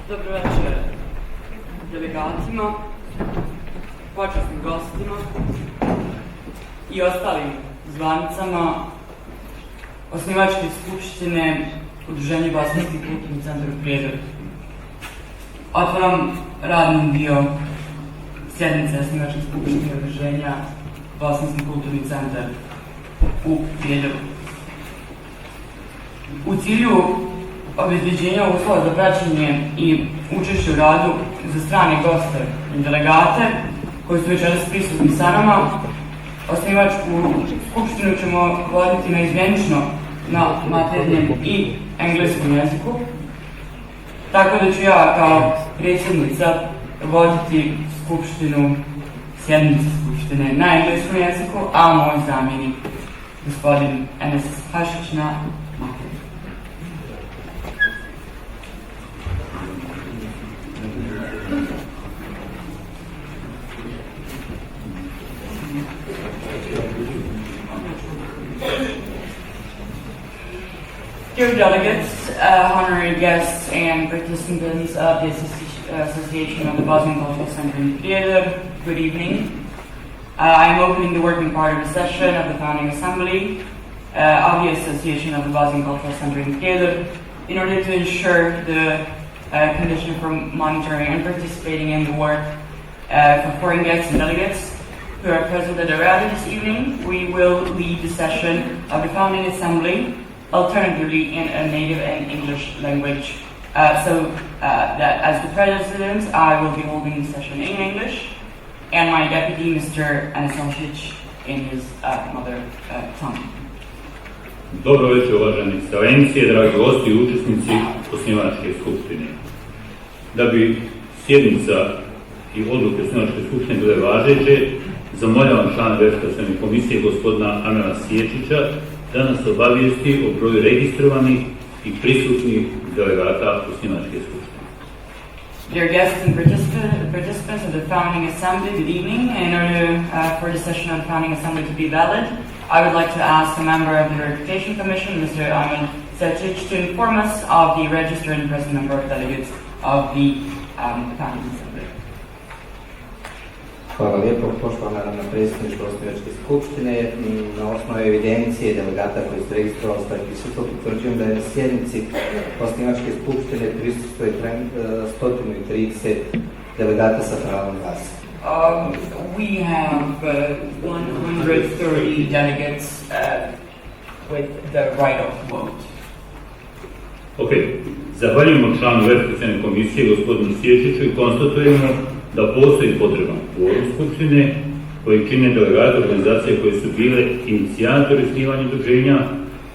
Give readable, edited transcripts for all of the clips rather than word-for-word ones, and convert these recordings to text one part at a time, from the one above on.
Dobro večer delegatima, počasnim gostima i ostalim zvanicama osnivačke skupštine Udruženja Bosanski kulturni centar u Prijedoru. Otvaram radni dio sjednice osnivačke skupštine Udruženja Bosanski kulturni centar u Prijedoru. U cilju obezbeđenja uslova za praćenje i učešće u radu za strane goste i delegate koji su večeras prisutni sa nama, osnivačku skupštinu ćemo voditi naizmjenično na maternjem i engleskom jeziku, tako da ću ja kao predsjednica voditi skupštinu, sjednice skupštine na engleskom jeziku, a moj zamjenik, gospodin Enes Hašić, na maternjem. Dear delegates, honorary guests, and participants of the Association of the Bosnian Cultural Center in Prijedor, good evening. I am opening the working part of the session of the Founding Assembly of the Association of the Bosnian Cultural Center in Prijedor in order to ensure the condition for monitoring and participating in the work for foreign guests and delegates who are present at the rally this evening. We will lead the session of the Founding Assembly alternatively in a native and English language. That as the president, I will be holding the session in English, and my deputy, Mr. Enes Hašić, in his mother tongue. Dobro večer, uvaženi ekscelencije, dragi gosti i učesnici osnivačke skupštine. Da bi sjednica i odluke osnivačke skupštine bile važeće, zamoljavam člana Verifikasne komisije gospodina Amela Sječića da nas obavijesti o broju registrovanih i prisutnih delegata osnivačke skupštine. Dear guests and participants of the Founding Assembly, good evening. In order for the session of the Founding Assembly to be valid, I would like to ask a member of the Verification Commission, Mr. Amel Sječić, to inform us of the registered and present number of delegates of the Founding Assembly. Hvala lijepo, poštovana predsjednička osnivačke skupštine. Na osnovu evidencije delegata koji su registrovali svoj prisustvo, potvrđujem da je na sjednici osnivačke skupštine prisustvuje 130 delegata sa pravom glasa. We have 130 delegates with the right of vote. Ok, zahvaljujemo članu Verifikasne komisije gospodinu Sječiću i konstatujemo da postoji potreban kvorum skupštine koji čine delegati organizacije koje su bile inicijatori osnivanja udruženja,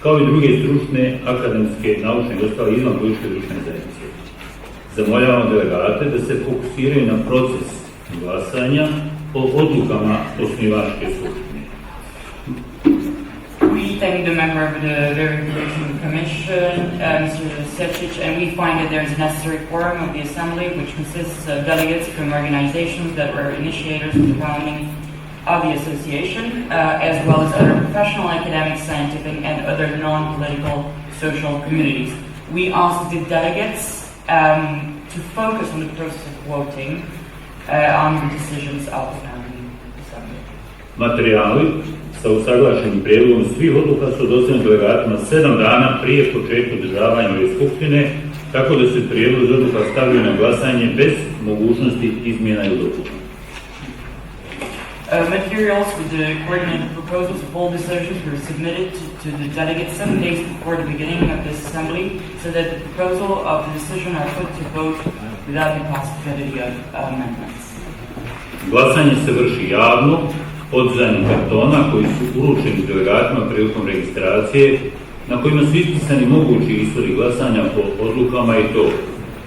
kao i druge stručne, akademske, naučne i ostale izvan političke društvene zajednice. Zamoljavamo delegate da se fokusiraju na proces glasanja o odlukama osnivačke skupštine. We thank the member of the Verification Commission, Mr. Sječić, and we find that there is a necessary quorum of the Assembly, which consists of delegates from organizations that were initiators of the founding of the association, as well as other professional, academic, scientific, and other non-political social communities. We ask the delegates to focus on the process of voting on the decisions of the founding Assembly. Materijali sa usaglašenim prijedlogom svih odluka su dostavljeni delegatima 7 dana prije početka održavanja ove skupštine, tako da se prijedlozi odluka stavljaju na glasanje bez mogućnosti izmjena i dopuna. Materials with the coordinated proposals of all decisions were submitted to the delegates 7 days before the beginning of this assembly, so that the proposal of the decision are put to vote without the possibility of amendments. Glasanje se vrši javno, podizanjem kartona koji su uručeni delegatima prilikom registracije, na kojima su ispisani mogući ishodi glasanja po odlukama i to: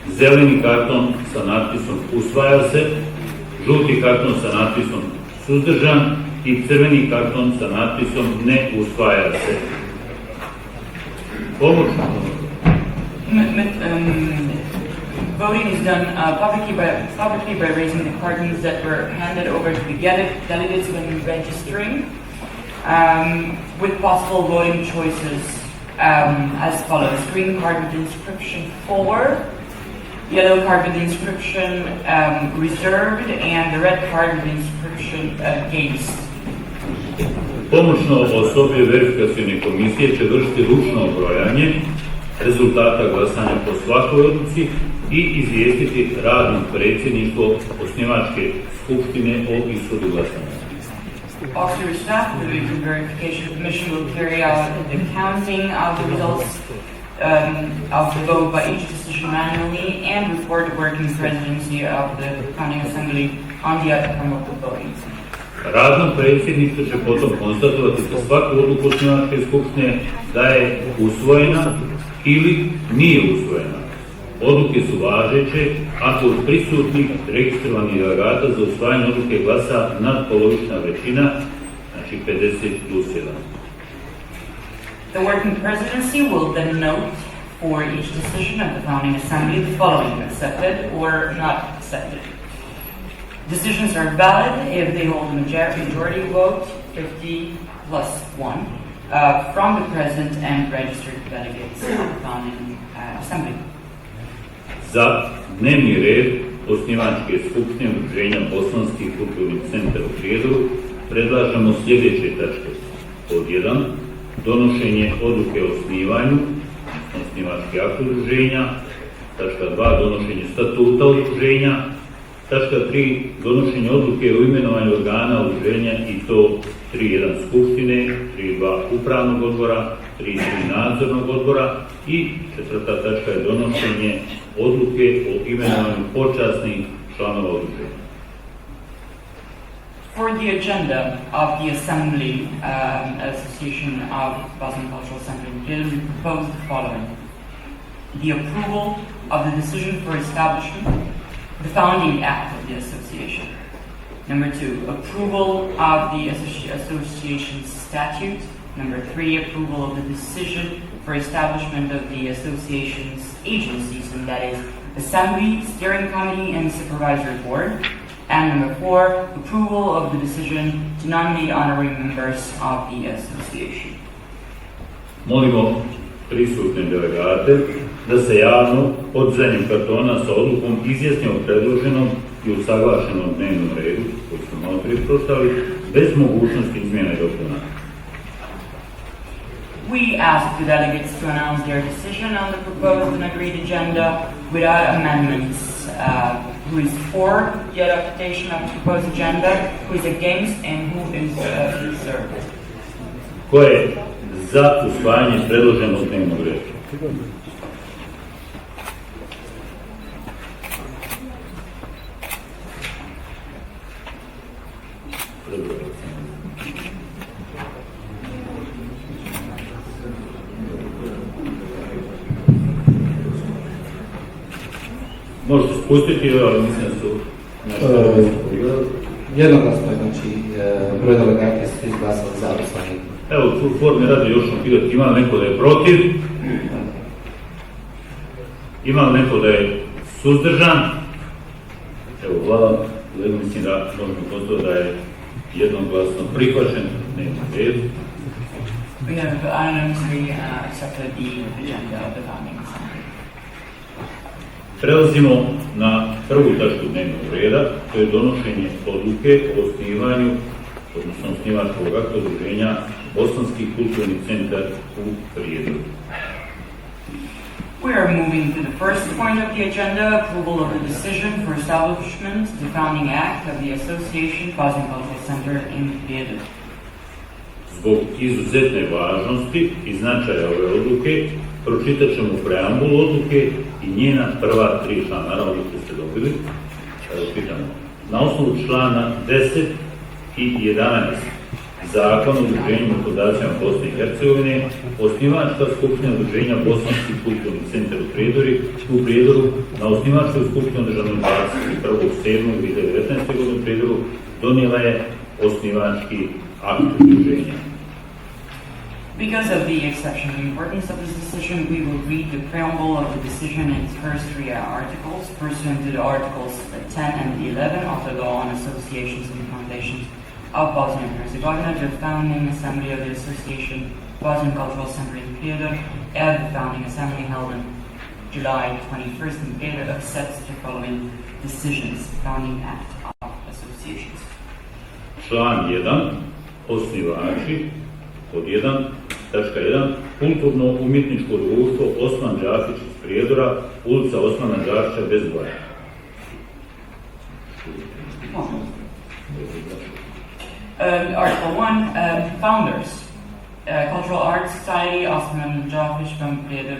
zeleni karton sa natpisom usvaja se, žuti karton sa natpisom suzdržan i crveni karton sa natpisom ne usvaja se. Voting is done publicly by raising the cartons that were handed over to the delegates when registering, with possible voting choices as follows: green card with inscription 4, yellow card with the inscription reserved and the red card with the inscription against. Pomoćno osoblje verifikacione komisije će vršiti ručno brojanje rezultata glasanja po svakoj odluci i izvijestiti radno predsjedništvo osnivačke skupštine o ishodu glasanja. Auxiliary staff, the Victim Verification Commission will carry out the counting of the results of the vote by each decision manually and report the working presidency of the founding assembly on the outcome of the voting. Radno predsjedništvo će potom konstatovati za svaku odluku osnivačke skupštine da je usvojena ili nije usvojena. Odluke su važeće ako od prisutnih registrovanih delegata za usvajanje odluke glasa nadpolovična većina, znači 50+1. The working presidency will then note for each decision of the founding assembly the following: accepted or not accepted. Decisions are valid if they hold a majority vote, 50+1, from the president and registered delegates of the founding assembly. Za dnevni red osnivačke skupštine Udruženja Bosanski kulturni centar u Prijedoru predlažemo sljedeće tačke. Pod 1. Donošenje odluke o osnivanju, osnivački akt udruženja. Tačka 2. Donošenje statuta udruženja. Tačka 3. Donošenje odluke o imenovanju organa udruženja i to 3.1 skupštine, 3.2 upravnog odbora, 3.3 nadzornog odbora i 4. tačka je donošenje odluke o imenovanju počasnih članova udruženja. For the agenda of the Assembly Association of Bosnian Cultural Center in Prijedor, we propose the following: the approval of the decision for establishment, the founding act of the association. Number 2, approval of the association's statute. Number 3, approval of the decision for establishment of the association's agencies, and that is Assembly, Steering Committee, and Supervisory Board. And number 4, approval of the decision to nominate honorary members of the association. Molimo prisutne delegate da se javno podizanjem kartona sa odlukom izjasne o predloženom i usaglašenom dnevnom redu, koji smo malo prije pročitali, bez mogućnosti izmjena i dopuna. We ask the delegates to announce their decision on the proposed and agreed agenda without amendments. Who is for the adoption of the proposed agenda, who is against, and who is reserved. Ko je za usvajanje predloženog dnevnog reda? Možete spustiti, ali mislim da su jednoglasno je, znači broj delegata su izglasali za usvajanje. Evo, u formi radi još ćemo pitati, ima li neko da je protiv? Ima li neko da je suzdržan? Evo, hvala. Mislim da možemo konstatovati da je jednoglasno prihvaćen dnevni red. We have unanimously accepted the agenda of the founding assembly. Prelazimo na prvu tačku dnevnog reda, to je donošenje odluke o osnivanju, odnosno osnivačkog akta udruženja Bosanski kulturni centar u Prijedoru. We are moving to the first point of the agenda, approval of the decision for establishment, the founding act of the Association Bosnian Cultural Center in Prijedor. Zbog izuzetne važnosti i značaja ove odluke, pročitat ćemo preambulu odluke i njena prva 3 člana. Naravno, odluke ste dobili. Pitamo. Na osnovu člana 10 i 11 Zakona o udruženju i fundacijama Bosne i Hercegovine, osnivačka skupština udruženja Bosanski kulturni centar u Prijedoru na osnivačkoj skupštini održanoj 21.7.2019. godine u Prijedoru donijela je osnivački akt udruženja. Because of the exceptional importance of this decision, we will read the preamble of the decision in its first 3 articles, pursuant to the Articles 10 and 11 of the Law on Associations and Foundations of Bosnia and Herzegovina, the founding assembly of the Association Bosnian Cultural Center in Prijedor, and the founding assembly held on July 21st in Prijedor accepts the following decisions, founding act of associations. Član 1. Osnivači. Pod 1. Tačka 1. Kulturno-umjetničko društvo Osman Đafić iz Prijedora, ulica Osmana Đafića bez boja. Article 1, founders. Cultural Arts Society, Osman Đafić from Prijedor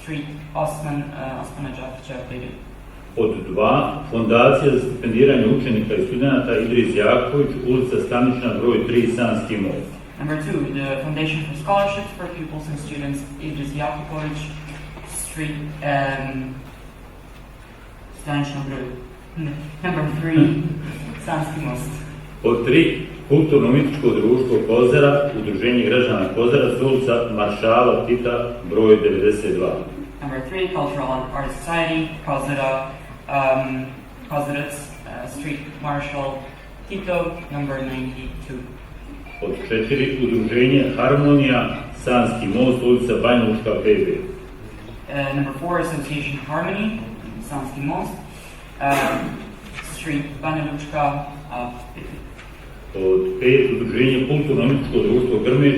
Street, Osmana Đafića, Prijedor. Pod 2. Fondacija za stipendiranje učenika i studenata Idris Jaković, ulica Stanična, broj 3, Sanski most. Number 2, the Foundation for Scholarships for Pupils and Students, Idris Jakupović, Street, Stanična broj. Number 3, Sanski most. Pod 3. Kulturno-umjetničko društvo Kozara, Udruženje građana Kozara, ulica Maršala Tita, broj 92. Number 3, Cultural Arts Society, Kozara, Kozarac, Street, Marshall, Tito, number 92. Pod 4. Udruženje Harmonija, Sanski most, ulica Banja Lučka, PB. Number 4, Association Harmony, Sanski most, Street, Banja Lučka, PB. Pod 5. Udruženje Kulturno-umjetničko društvo Grmeć,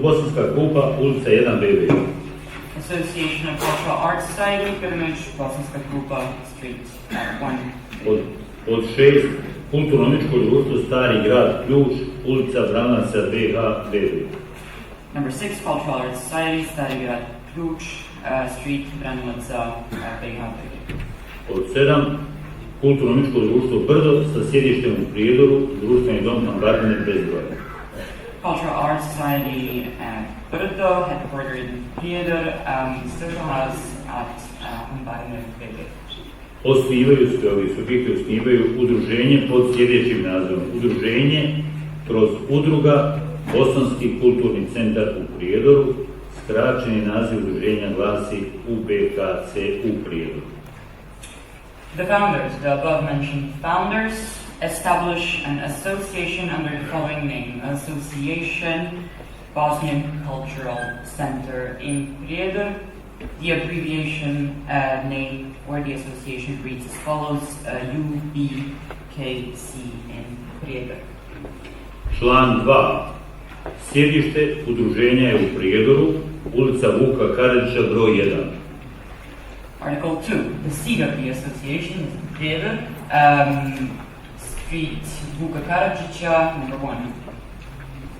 Bosanska Kupa, ulica 1, BB. Association of Cultural Arts Society, Grmeć, Bosanska Kupa, Street, 1. Pod 6. Kulturno-umjetničko društvo Stari grad Ključ, ulica Branaca, BH, BB. Number 6, Cultural Arts Society, Stari grad Ključ, Street, Branilaca, BH, BB. Pod 7. Kulturno-umjetničko društvo Brdo sa sjedištem u Prijedoru, društveni dom Ambardine bez broja. Cultural Arts Society Brdo, headquartered in Prijedor, social house at Ambardine BB. Subjekti osnivaju udruženje pod sljedećim nazivom. Udruženje kroz udruga Bosanski kulturni centar u Prijedoru, skraćeni naziv udruženja glasi UBKC u Prijedoru. The founders, the above-mentioned founders, establish an association under the following name: Association Bosnian Cultural Center in Prijedor. The abbreviation name for the association reads as follows: UBKC in Prijedor. Član 2. Sjedište udruženja je u Prijedoru, ulica Vuka Karadžića, broj 1. Article 2. The seat of the association is in Prijedor, Street Vuka Karadžića, number 1.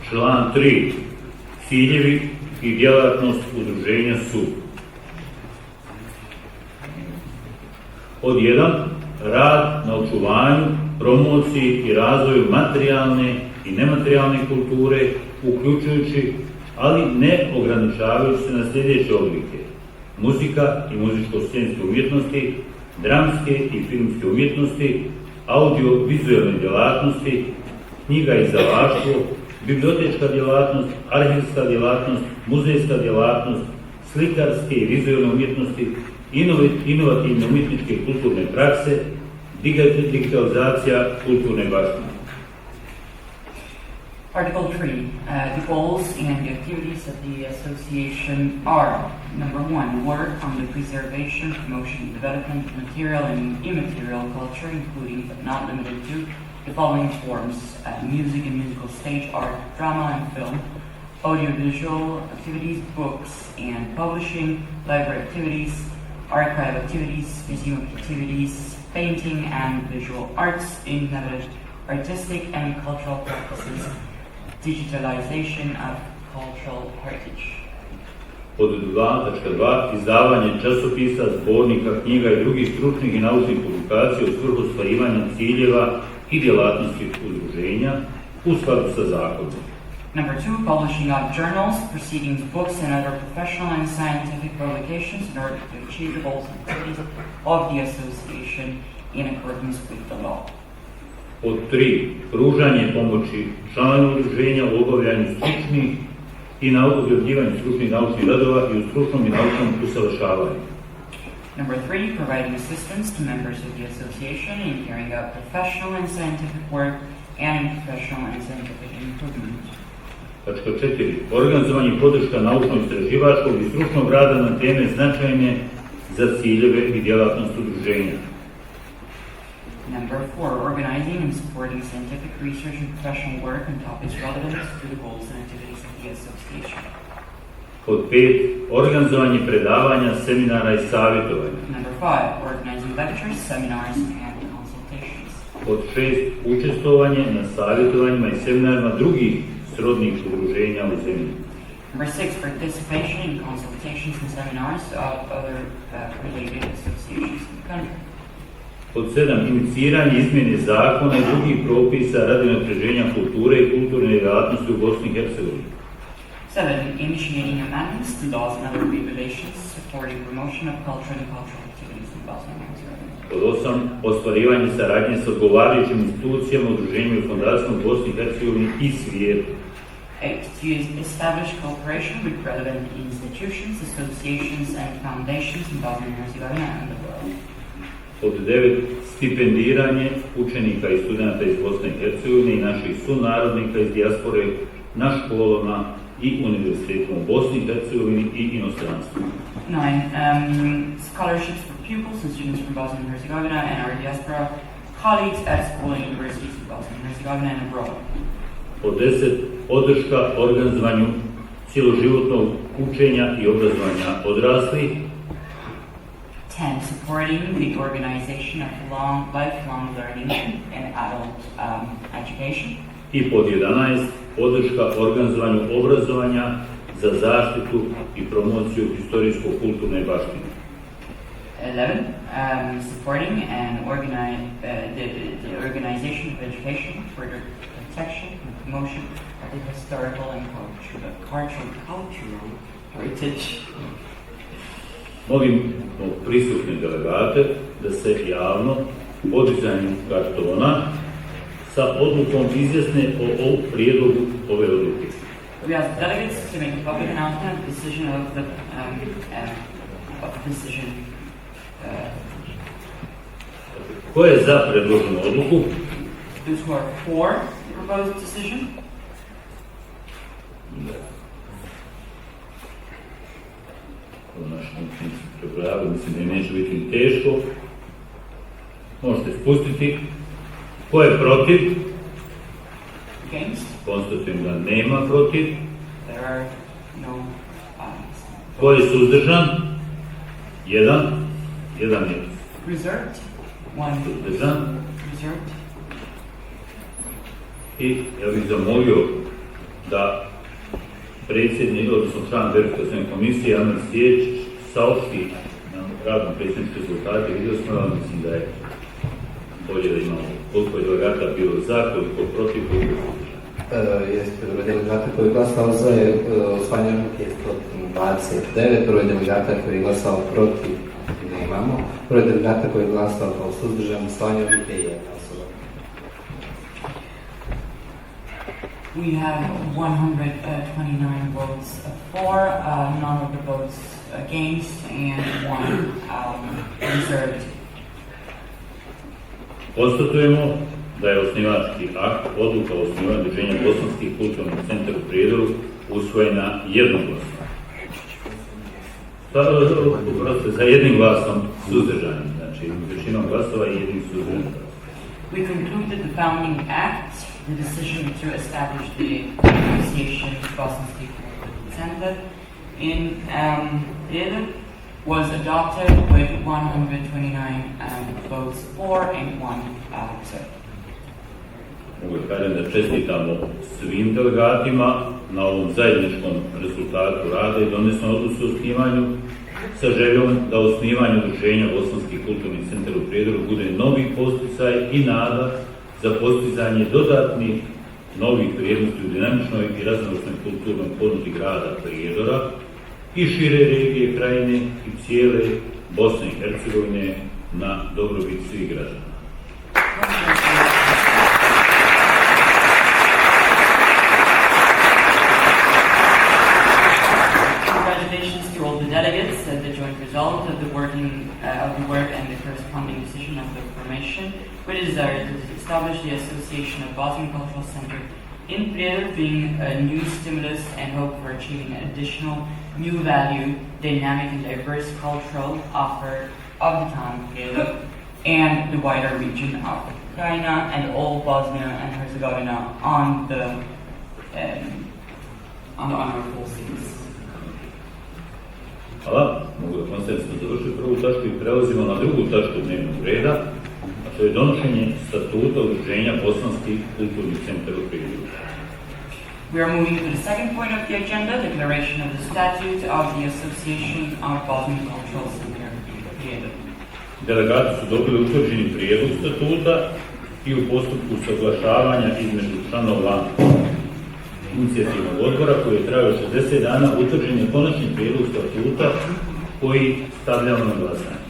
Član 3. Ciljevi i djelatnost udruženja su: pod 1. Rad na očuvanju, promociji i razvoju materijalne i nematerijalne kulture, uključujući, ali ne ograničavajući se na sljedeće oblike: muzika i muzičko-scenske umjetnosti, dramske i filmske umjetnosti, audio-vizualne djelatnosti, knjiga i izdavaštvo, bibliotečka djelatnost, arhivska djelatnost, muzejska djelatnost, slikarske i vizualne umjetnosti, inovativne umjetničke i kulturne prakse, digitalizacija kulturne baštine. Article 3. The goals and the activities of the association are: number 1, work on the preservation, promotion, and development of material and immaterial culture, including but not limited to the following forms: music and musical stage art, drama and film, audiovisual activities, books and publishing, library activities, archive activities, museum activities, painting and visual arts, innovative artistic and cultural practices, digitalization of cultural heritage. Pod 2.2. Izdavanje časopisa, zbornika, knjiga i drugih stručnih i naučnih publikacija u svrhu ostvarivanja ciljeva i djelatnosti udruženja u skladu sa zakonom. Number 2, publishing of journals, proceedings, books, and other professional and scientific publications in order to achieve the goals and activities of the association in accordance with the law. Pod 3. Pružanje pomoći članovima udruženja u obavljanju stručnih i objavljivanju stručnih naučnih radova i u stručnom i naučnom usavršavanju. Number 3, providing assistance to members of the association in carrying out professional and scientific work and professional and scientific improvement. 4. Organizovanje i podrška naučno-istraživačkog i stručnog rada na teme značajne za ciljeve i djelatnost udruženja. Number 4, organizing and supporting scientific research and professional work on topics relevant to the goals and activities of the association. Pod 5. Organizovanje predavanja, seminara i savjetovanja. Number 5, organizing lectures, seminars, and consultations. Pod 6. Učestvovanje na savjetovanjima i seminarima drugih srodnih udruženja u zemlji. Number 6, participation in consultations and seminars of other related associations in the country. Pod 7. Iniciranje izmjene zakona i drugih propisa radi unapređenja kulture i kulturne djelatnosti u Bosni i Hercegovini. 7, initiating amendments to laws and other regulations supporting promotion of culture and cultural activities in Bosnia and Herzegovina. Pod 8. Ostvarivanje saradnje s odgovarajućim institucijama, udruženjima i fondacijama u Bosni i Hercegovini i svijetu. 8, to establish cooperation with relevant institutions, associations, and foundations in Bosnia and Herzegovina and the world. Pod 9. Stipendiranje učenika i studenta iz Bosne i Hercegovine i naših sunarodnika iz dijaspore na školama i univerzitetima u Bosni i Hercegovini i inostranstvu. 9, scholarships for pupils and students from Bosnia and Herzegovina and our diaspora colleagues at school and universities in Bosnia and Herzegovina and abroad. Pod 10. Podrška organizovanju cjeloživotnog učenja i obrazovanja odraslih. 10, supporting the organization of lifelong learning and adult education. I pod 11. Podrška organizovanju obrazovanja za zaštitu i promociju historijsko-kulturne baštine. 11, supporting and the organization of education for the protection and promotion of the historical and cultural heritage. Molim prisutne delegate da se javno podizanjem kartona sa odlukom izjasne o prijedlogu ove odluke. We ask the delegates to make a public announcement of the decision Ko je za predloženu odluku? Those who are for the proposed decision. U našem prepravu, mislim da neće biti teško. Možete spustiti. Ko je protiv? Against. Konstatujem da nema protiv. There are no Ko je suzdržan? Jedan je reserved. One suzdržan. reserved. I ja bih zamolio da predsjednik, odnosno član verifikacione komisije, Amer Sječić, saopšti nam radno predsjedničke rezultate. Vidio smo, ali mislim da je bolje da imamo koliko je delegata bilo za, koliko protiv, koliko suzdržan. Jeste, broj delegata koji je glasao za je osvajanje odluke 129, broj delegata koji je glasao protiv nemamo, broj delegata koji je glasao kao suzdržan osvajanje odluke je jedna osoba. We have 129 votes for, none of the votes against, and one reserved. Konstatujemo da je osnivački akt, odluka o osnivanju udruženja Bosanski kulturni centar u Prijedoru usvojena jednoglasno. Sa jednim glasom suzdržanim, znači većinom glasova i jednim suzdržanim glasom. We concluded the founding act, the decision to establish the association Bosanski Kulturni Centar in Prijedor was adopted with 129 votes for and one reserved. Mogu da kažem da čestitamo svim delegatima na ovom zajedničkom rezultatu rada i donesno odluku o osnivanju sa željom da osnivanje udruženja Bosanski kulturni centar u Prijedoru bude novi posticaj i nada za postizanje dodatnih novih vrijednosti u dinamičnoj i raznovrsnoj kulturnoj ponudi grada Prijedora i šire regije, krajine i cijele Bosne i Hercegovine na dobrobit svih građana. Congratulations to all the delegates at the joint result of the work and the corresponding decision of the formation, which is to establish the Association of Bosnian Cultural Center in Prijedor being a new stimulus and hope for achieving additional new value, dynamic and diverse cultural offer of the town of Prijedor and the wider region of Krajina and all Bosnia and Herzegovina on the honorable seats. Hvala, mogu da konsensusno završiti prvu tačku i prelazimo na drugu tačku dnevnog reda, a to je donošenje statuta Udruženja Bosanskih kulturnih centara u Prijedoru. We are moving to the second point of the agenda, declaration of the statute of the Association of Bosnian Cultural Center Prijedor. Delegati su dobili utvrđeni prijedlog statuta i u postupku saglašavanja između članova inicijativnog odbora koji je trajao 60 dana, utvrđen je konačni prijedlog statuta koji stavljamo na glasanje.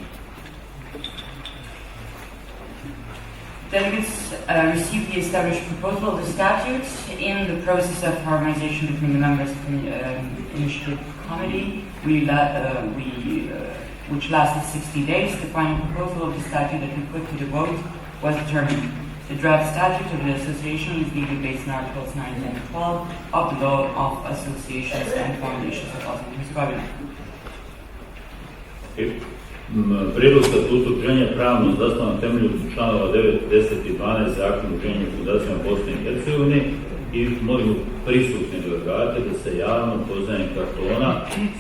Delegates received the established proposal of the statute in the process of harmonization between the members of the initiative committee, which lasted 60 days. The final proposal of the statute that we put to the vote was determined. The draft statute of the association is legally based on Articles 9 and 12 of the Law of Associations and Foundations of Bosnia and Herzegovina. Prijedlog statuta udruženja pravno zasnovan na temelju članova 9, 10 i 12 Zakona o udruženju i fundacijama Bosne i Hercegovine i molimo prisutne delegate da se javno poznajem kartona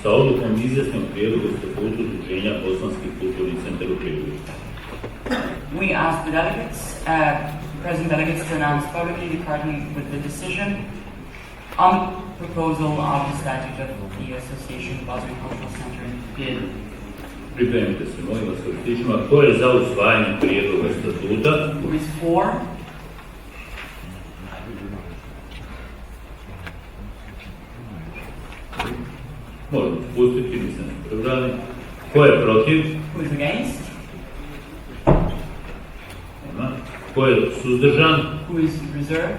sa odlukom izjasnom prijedlogu statuta udruženja Bosanskih kulturnih centara u Prijedoru. We ask the delegates, present delegates, to announce publicly the carton with the decision on the proposal of the statute of the Association of Bosnian Cultural Center in Prijedor. Pripremite se, molim vas, kritičima. Ko je za usvajanje prijedloga statuta? Who is for? Možemo spustiti, mislim da prebrali. Ko je protiv? Who is against? Nema. Ko je suzdržan? Who is reserved?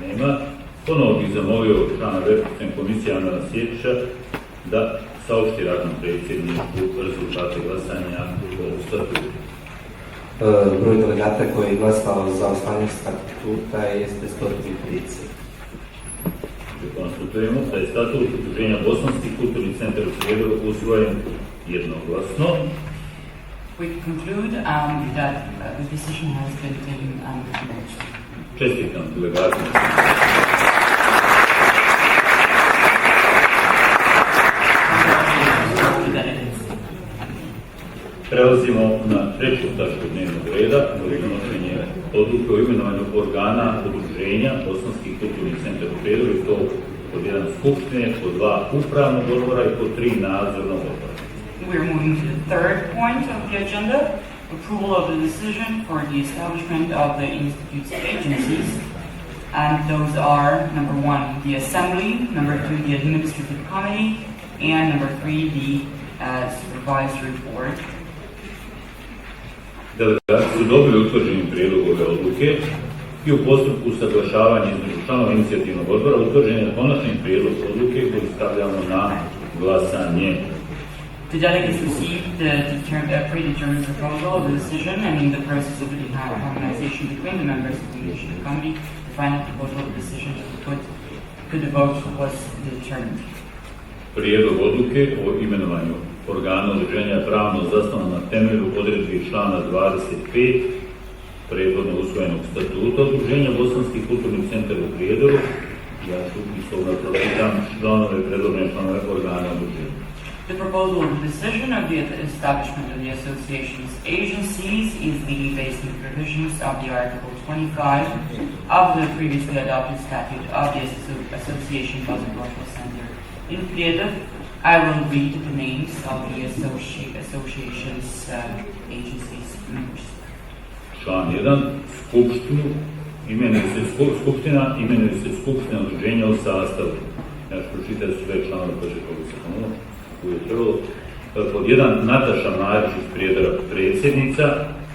Nema. Ponovo bih zamolio člana Vertice komisije Ana Sječića da saopšti radnom predsjedniku rezultate glasanja o statutu. Broj delegata koji je glasao za usvajanje statuta jeste 130. Konstatujemo da je statut Udruženja Bosanskih kulturnih centara u Prijedoru usvojen jednoglasno. We conclude that the decision has been taken under consideration. Čestitam delegatima. Prelazimo na treću tačku dnevnog reda, donošenje odluke o imenovanju organa udruženja Bosanskih kulturnih centara u Prijedoru, i to pod 1 skupštine, pod 2 upravnog odbora i pod 3 nadzornog odbora. We are moving to the third point of the agenda, approval of the decision for the establishment of the Institute's agencies. And those are, number 1, the Assembly, number 2, the Administrative Committee, and number 3, the Supervisory Board. Delegati su dobili utvrđeni prijedlog ove odluke i u postupku saglašavanja između članova inicijativnog odbora utvrđen je konačni prijedlog odluke koji stavljamo na glasanje. The delegates received the predetermined proposal of the decision, and in the process of the harmonization between the members of the initiative committee, the final proposal of the decision to be put to the vote was determined. Prijedlog odluke o imenovanju organa udruženja je pravno zasnovan na temelju odredbi člana 25 prethodno usvojenog statuta Udruženja Bosanskih kulturnih centara u Prijedoru. Ja ću islovno pročitam članove, predložene članove organa udruženja. The proposal of the decision of the establishment of the association's agencies is legally based on the provisions of the Article 25 of the previously adopted statute of the Association Bosnian Cultural Center in Prijedor. I will read the names of the association's agencies members. Član 1. Skupština imenuje se Skupština udruženja u sastavu. Ja ću pročitati sve članove koje će se ponovno. Pod 1 Nataša Marić iz Prijedora, predsjednica.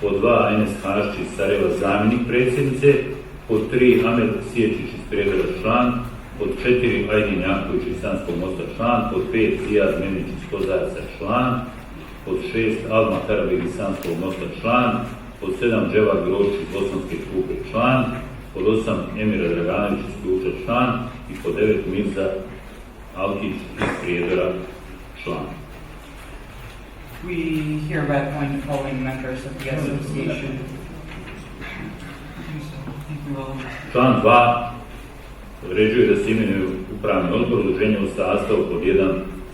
Pod 2 Enes Hašći iz Sarajeva, zamjenik predsjednice. Pod 3 Amer Sječić iz Prijedora, član. Pod 4 Ajdin Janković iz Sanskog Mosta, član. Pod 5 Zijad Menić iz Kozarca, član. Pod 6 Alma Karabir iz Sanskog Mosta, član. pod 7 Dževar Groć iz Bosanske Krupe član, pod 8 Emira Draganović iz Ključa član i pod 9 Mirza Alkić iz Prijedora član. We hereby appoint the following members of the association. Član 2 određuje da se imenuju upravni odbor udruženja u sastavu pod 1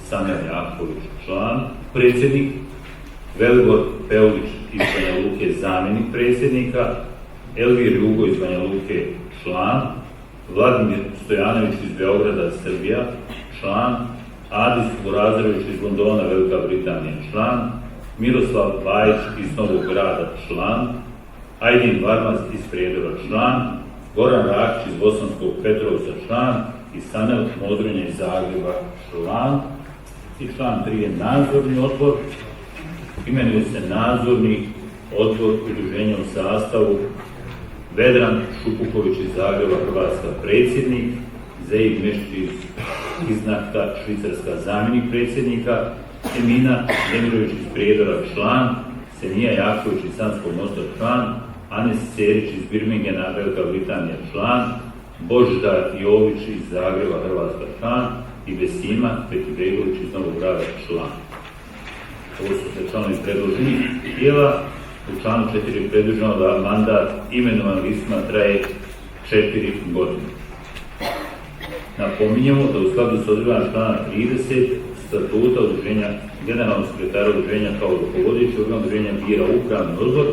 Samer Jaković član, predsjednik, Velibor Peulić iz Banja Luke zamjenik predsjednika, Elvir Jugo iz Banja Luke član, Vladimir Stojanović iz Beograda Srbija član, Adis Burazarević iz Londona Velika Britanija član, Miroslav Bajić iz Novog Grada član, Ajdin Varmaz iz Prijedora član, Goran Rakić iz Bosanskog Petrovca član i Sanel Modrinja iz Zagreba član. I član 3 je nadzorni odbor. Imenuje se nadzorni odbor udruženja u sastavu Vedran Šupuković iz Zagreba, Hrvatska predsjednik, Zeid Mešći iz Nahta, Švicarska zamjenik predsjednika, Emina Demirović iz Prijedora član, Senija Jaković iz Sanskog Mosta član, Anes Serić iz Birmingena, Velika Britanija član, Božidar Jović iz Zagreba, Hrvatska član i Besima Petibegović iz Novog Grada član. Ovo su se članovi predloženih tijela. U članu 4 je predviđeno da mandat imenovan listima traje 4 godine. Napominjemo da u skladu s odredbama člana 30 statuta udruženja, generalnog sekretara udruženja kao rukovodeći organ udruženja bira upravni odbor,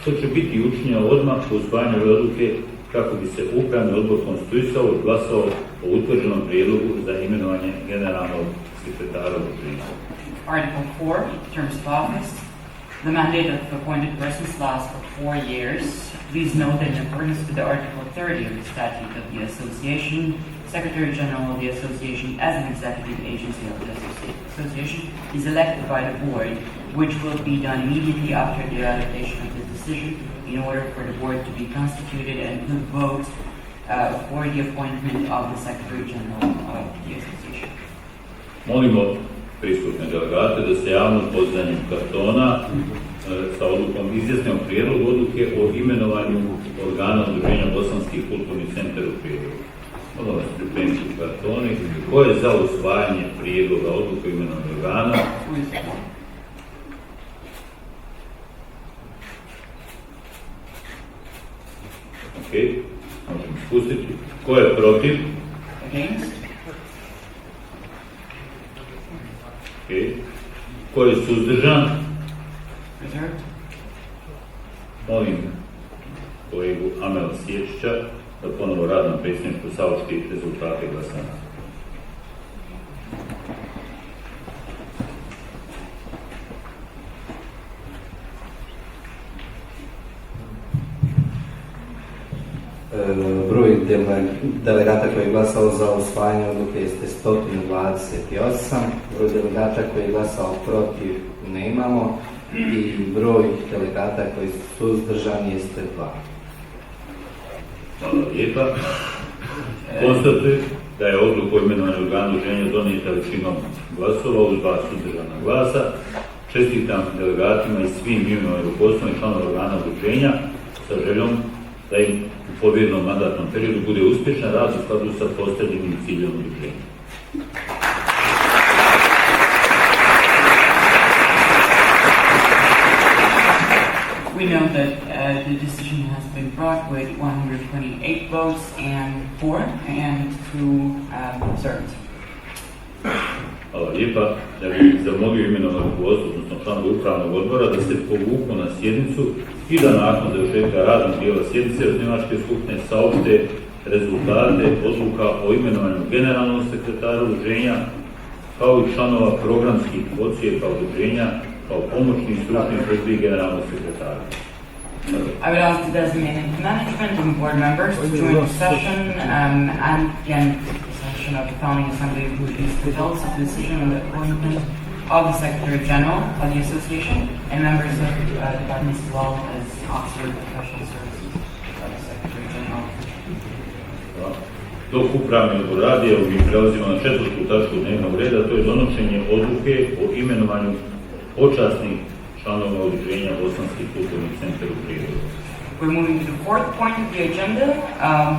što će biti učinjeno odmah po usvajanju ove odluke kako bi se upravni odbor konstituisao i glasao o utvrđenom prijedlogu za imenovanje generalnog sekretara udruženja. Article 4, terms of office. The mandate of appointed persons lasts for 4 years. Please note that in accordance with the Article 30 of the Statute of the Association, Secretary General of the Association as an executive agency of the Association is elected by the board, which will be done immediately after the adoption of this decision in order for the board to be constituted and to vote for the appointment of the Secretary General of the Association. Molimo prisutne delegate da se javno poznanjem kartona sa odlukom izjasne o prijedlogu odluke o imenovanju organa udruženja Bosanski kulturni centar u Prijedoru. Molim vas pripremiti kartoni. Ko je za usvajanje prijedloga odluke o imenovanju organa? Ok, možemo spustiti. Ko je protiv? Against? Okay. Ko je suzdržan? Reserved? Molim kolegu Amela Sječića da ponovo radnom predsjedniku saopšti rezultate glasanja. Broj delegata koji je glasao za usvajanje odluke jeste 128, broj delegata koji je glasao protiv nemamo i broj delegata koji su suzdržani jeste 2. Hvala lijepa. Konstatujem da je odluka o imenovanju organa udruženja donijeta većinom glasova uz 2 suzdržana glasa. Čestitam delegatima i svim imenovanim rukovodstvom i članova organa udruženja sa željom da im u pobjednom mandatnom periodu bude uspješan rad u skladu sa postavljenim ciljem udruženja. We know that the decision has been brought with 128 votes and 2 observed. Hvala lijepa. Da bih zamolio imenovano rukovodstvo, odnosno članove upravnog odbora, da se povuku na sjednicu i da nakon završetka radnog dijela sjednice osnivačke skupštine saopšte rezultate odluka o imenovanju generalnog sekretara udruženja kao i članova programskih odsjeka udruženja kao pomoćnih stručnih službi generalnog sekretara. I would ask the designated management and board members to join the session and again the session of the founding assembly who is the results of the decision on the appointment of the Secretary General of the Association and members of departments as well as officer of professional services of the Secretary General. Dok upravni odbor radi, evo mi prelazimo na 4. tačku dnevnog reda, to je donošenje odluke o imenovanju počasnih članova udruženja Bosanski kulturni centar u Prijedoru. We're moving to the fourth point of the agenda,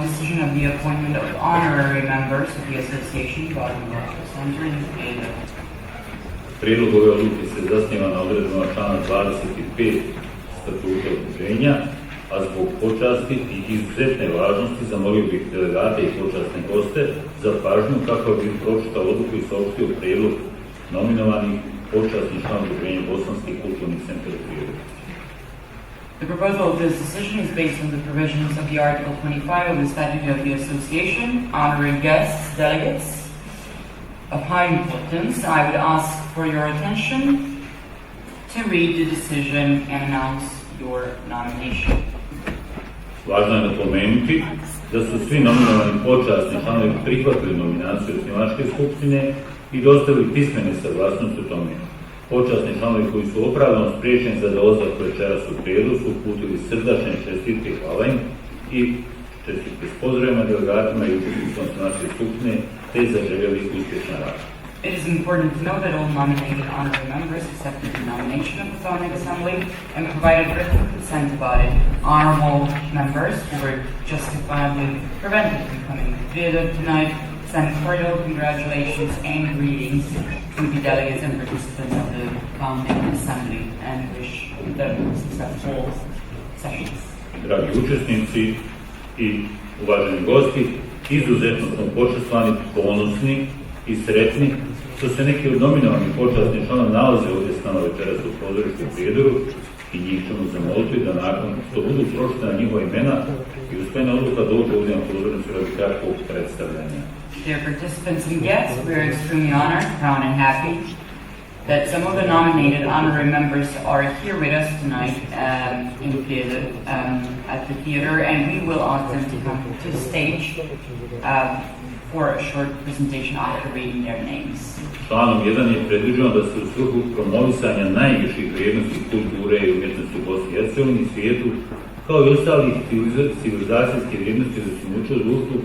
decision of the appointment of honorary members of the Association Boston Cultural Center in Prijedor. Prijedlog ove odluke se zasniva na odredbama člana 25 statuta udruženja, a zbog počasti i izuzetne važnosti zamolio bih delegate i počasne goste za pažnju kako bi pročitao odluku i saopštio prijedlog nominovanih počasnih članova udruženja Bosanski kulturni centar u Prijedoru. The proposal of this decision is based on the provisions of the Article 25 of the Statute of the Association, honoring guests, delegates of high importance. I would ask for your attention to read the decision and announce your nomination. Važno je napomenuti da su svi nominovani počasni članovi prihvatili nominaciju osnivačke skupštine i dostavili pismene saglasnosti o tome. Počasni članovi koji su opravdano spriječeni za dolazak večeras u Prijedoru su uputili srdačne čestitke, hvala im, i čestitke s pozdravima delegatima i učesnicima osnivačke skupštine, te zaželjeli uspješan rad. It is important to know that all nominated honorary members accepted the nomination of the founding assembly and provided written consent about it. Honorable members who were justifiably prevented from coming to Prijedor tonight send cordial congratulations and greetings to the delegates and participants of the founding assembly and wish them successful sessions. Dragi učesnici i uvaženi gosti, izuzetno smo počastvani, ponosni i sretni što se neki od nominovanih počasnih članova nalaze ovdje s nama večeras u pozorištu u Prijedoru i njih ćemo zamoliti da nakon što budu pročitana njihova imena i usvojena odluka dođu ovdje na pozornicu radi kratkog predstavljanja. Dear participants and guests, we are extremely honored, proud and happy that some of the nominated honorary members are here with us tonight in Prijedor at the theater, and we will ask them to come to the stage for a short presentation after reading their names. Članom 1 je predviđeno da se u svrhu promovisanja najviših vrijednosti kulture i umjetnosti u Bosni i Hercegovini i svijetu, kao i ostalih civilizacijske vrijednosti za dostignuće u društvu,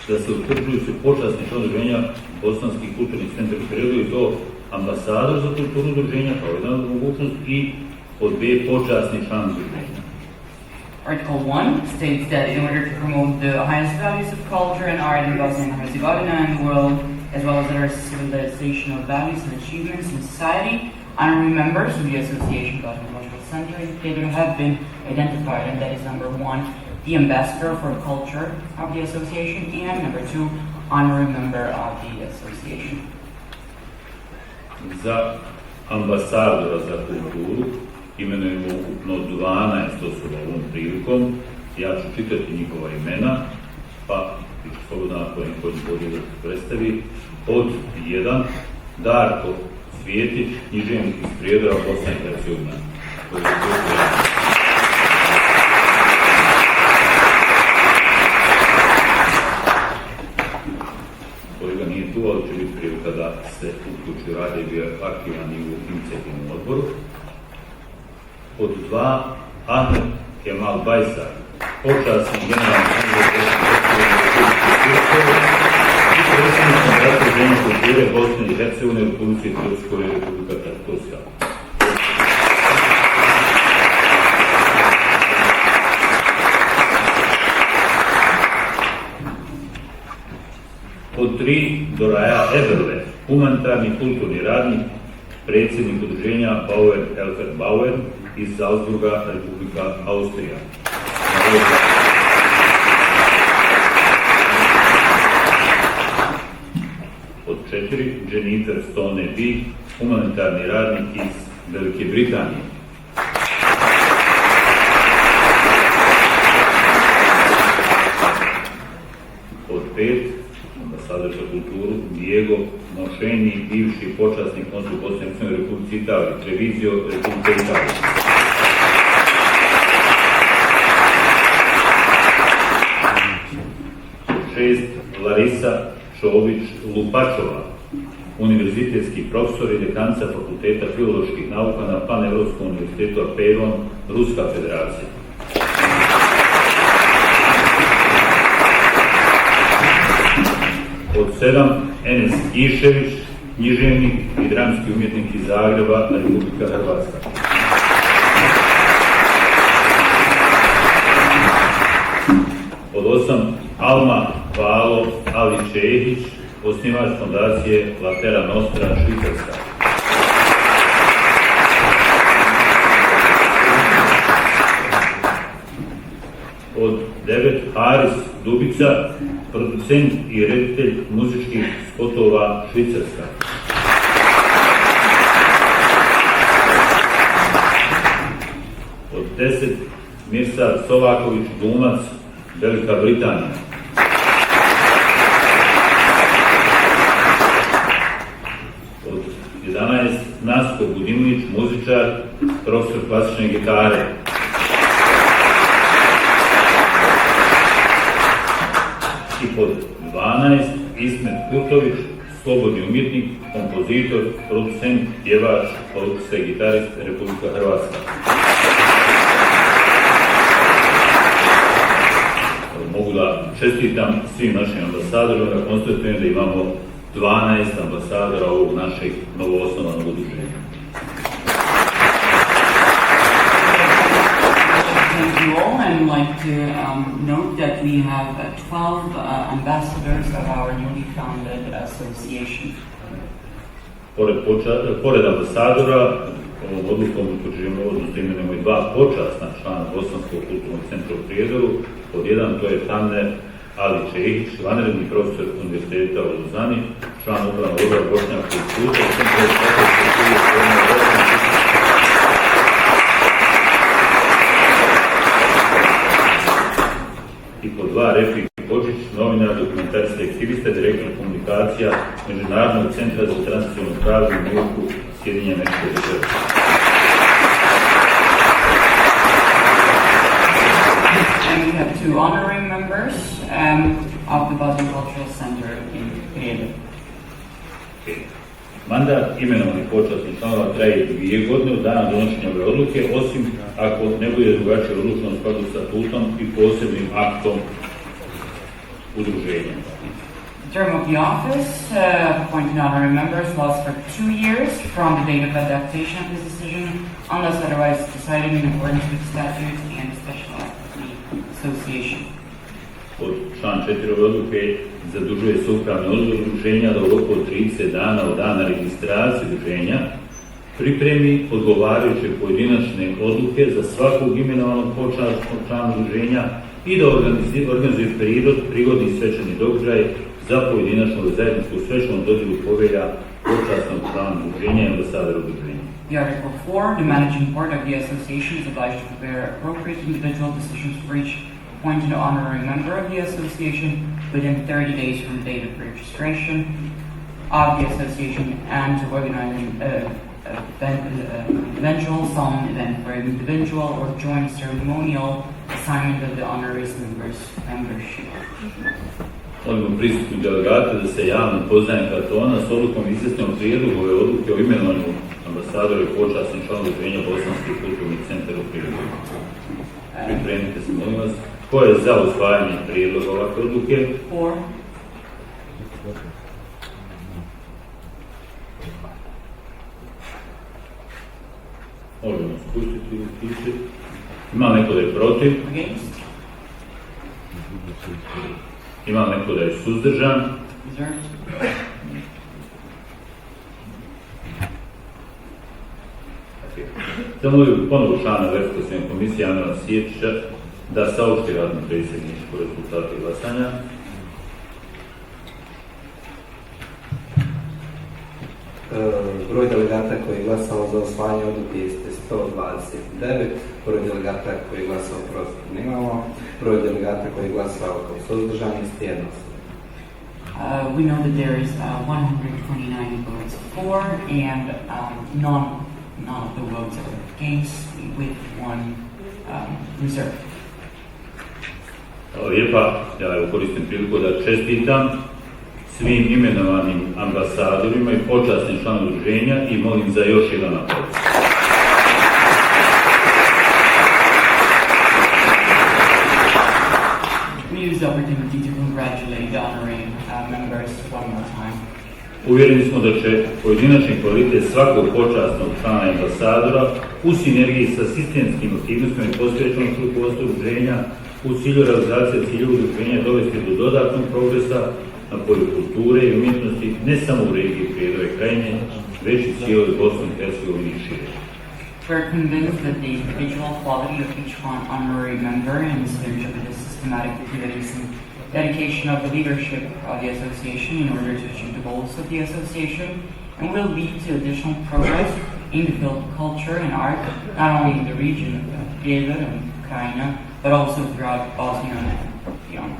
da se utvrđuju se počasni član udruženja Bosanski kulturni centar u Prijedoru i to ambasador za kulturu udruženja kao jedna od mogućnost i pod B počasni član udruženja. Article 1 states that in order to promote the highest values of culture and art in Bosnia and Herzegovina and the world, as well as other civilizational values and achievements in society, honorary members of the Association Bosnia Cultural Center in Prijedor have been identified, and that is number 1, the ambassador for culture of the association, and number 2, honorary member of the association. Za ambasadora za kulturu imenujemo ukupno 12 osoba ovom prilikom. Ja ću čitati njihova imena, pa ću slobodno ako neko bolje da predstavi. Pod 1, Darko Svijetić, književnik iz Prijedora, Bosna i Hercegovina. Kolega nije tu, ali će biti prilika da se uključi rad i bio aktivan i u inicijativnom odboru. Pod 2, Ahmed Kemal Bajsa, počasni generalni i predsjednik Fondacije udruženja kulture Bosne i Hercegovine u Republici Hrvatskoj i Republika Srpska. Pod 3, Doraja Eberle, humanitarni kulturni radnik, predsjednik udruženja Bauer Helfer Bauer iz Salzburga, Republika Austrija. Pod 4, Jennifer Stone B, humanitarni radnik iz Velike Britanije. Pod 5, ambasador za kulturu Diego Mošeni, bivši počasni konsul Bosne i Hercegovine u Republici Italiji, Trevizio, Republika Italija. Pod 6, Larisa Čović-Lupačova, univerzitetski profesor i dekanica Fakulteta filoloških nauka na Paneuropskom univerzitetu Apeiron, Ruska federacija. Pod 7, Enes Išević, književnik i dramski umjetnik iz Zagreba, Republika Hrvatska. 8. Alma Valo Ali Čehić, osnivač fondacije Latera Nostra, Švicarska. Od 9. Haris Dubica, producent i reditelj muzičkih spotova, Švicarska. Od 10. Mirsad Sovaković, glumac, Velika Britanija. Od 11. Nasko Budimlić, muzičar, profesor klasične gitare. I pod 12. Ismet Kurtović, slobodni umjetnik, kompozitor, producent, pjevač, orkestra i gitarist, Republika Hrvatska. Mogu da čestitam svim našim ambasadorima, da konstatujem da imamo 12 ambasadora ovog našeg novoosnovanog udruženja. Thank you all, and I'd like to note that we have 12 ambassadors of our newly founded association. Pored ambasadora, ovom odlukom utvrđujemo odnosno imenujemo i 2 počasna člana Bosanskog kulturnog centra u Prijedoru. Pod 1 to je Taner Ali Čehić, vanredni profesor Univerziteta u Lozani, član upravnog odbora Bošnjačkog instituta, i pod 2 Refik Hodžić, novinar, dokumentarista i aktivista, direktor komunikacija Međunarodnog centra za tranzicionalnu pravdu u New Yorku, Sjedinjene Američke Države. And we have 2 honorary members of the Bosnian Cultural Center in Prijedor. Mandat imenovanih počasnih članova traje 2 godine od dana donošenja ove odluke, osim ako ne bude drugačije odlučeno u skladu sa statutom i posebnim aktom udruženja. The term of the office, appointed honorary members, lasts for 2 years from the date of adaptation of this decision, unless otherwise decided in accordance with the statutes and the special act of the association. Od član 4 ove odluke zadužuje se upravni odbor udruženja da u roku od 30 dana od dana registracije udruženja pripremi odgovarajuće pojedinačne odluke za svakog imenovanog počasnog člana udruženja i da organizuje prigodni svečani događaj za pojedinačnu ili zajedničku svečanu dodjelu povelja počasnog člana udruženja i ambasadora udruženja. The Article 4, the managing board of the association is obliged to prepare appropriate individual decisions for each appointed honorary member of the association within 30 days from the date of registration of the association and to organize eventual solemn event for an individual or joint ceremonial assignment of the honorary members' membership. Molimo prisutnih delegata da se javno poznajem kartona s odlukom izjasnjenom prijedlogu ove odluke o imenovanju ambasadora i počasnih članova udruženja Bosanski kulturni centar u Prijedoru. Pripremite se, molim vas. Ko je za usvajanje prijedloga ovakve odluke? 4. Možemo spustiti u tiše. Ima neko da je protiv? Against? Ima neko da je suzdržan? Reserved? Zamolio ponovo člana Vertikosne komisije Amela Sječića da saopšti radnom predsjedniku rezultate glasanja. Broj delegata koji je glasao za usvajanje odluke jeste 129, broj delegata koji je glasao protiv nemamo, broj delegata koji je glasao kao suzdržan jeste jednostavno. We know that there is 129 votes for and none of the votes are against, with 1 reserve. Hvala lijepa. Ja koristim priliku da čestitam svim imenovanim ambasadorima i počasnim članom udruženja i molim za još jedan aplauz. We use the opportunity to congratulate the honorary members one more time. Uvjereni smo da će pojedinačni kvalitet svakog počasnog člana ambasadora u sinergiji sa sistemskim aktivnostima i posvećenom rukovodstvu udruženja u cilju realizacije ciljeva udruženja dovesti do dodatnog progresa na polju kulture i umjetnosti ne samo u regiji Prijedora i Krajine, već i cijeloj Bosni i Hercegovini i šire. We're convinced that the individual quality of each honorary member and stewardship of the systematic activities and dedication of the leadership of the association in order to achieve the goals of the association and will lead to additional progress in the field of culture and art, not only in the region of Prijedor and Krajina, but also throughout Bosnia and